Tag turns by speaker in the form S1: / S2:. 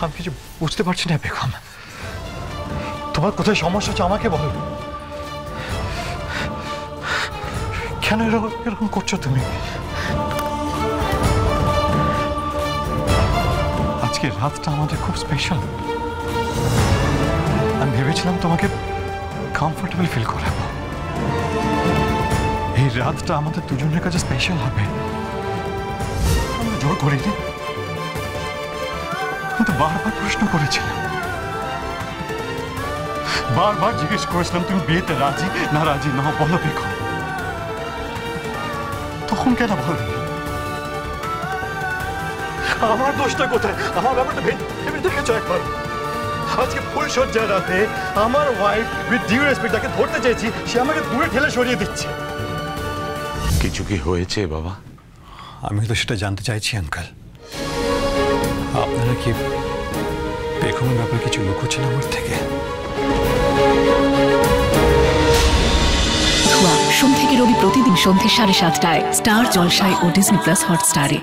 S1: আমি কিছু বুঝতে পারছি না বেগম, তোমার কোথায় সমস্যা হচ্ছে আমাকে বলো। কেন এরকম করছো তুমি? আজকে রাতটা আমাদের খুব স্পেশাল। আমি ভেবেছিলাম তোমাকে কমফোর্টেবল ফিল করাবো। এই রাতটা আমাদের দুজনের কাছে স্পেশাল হবে। আমরা জোর করিনি, কিন্তু বারবার প্রশ্ন করেছিলাম, বারবার জিজ্ঞেস করেছিলাম তুমি বিয়েতে রাজি না রাজি না বলো বেগম। তখন কেন বলো? আমার দোষটা কোথায়? আমার ব্যাপারটা ভেবে দেখেছো একবার? আজকে ফুল সজ্জার রাতে আমার ওয়াইফ উইথ ডিউ রেসপেক্ট যাকে ধরতে চাইছি সে আমাকে দূরে ঠেলে সরিয়ে দিচ্ছে।
S2: কিছু কি হয়েছে বাবা?
S1: আমি তো সেটা জানতে চাইছি আঙ্কেল। আপনারা কি বেগমের ব্যাপারে কিছু লুকোচ্ছেন আমার থেকে?
S3: সোম থেকে রবি প্রতিদিন সন্ধ্যে 7:30টায় স্টার জলসায় ও ডিজনি প্লাস হটস্টারে।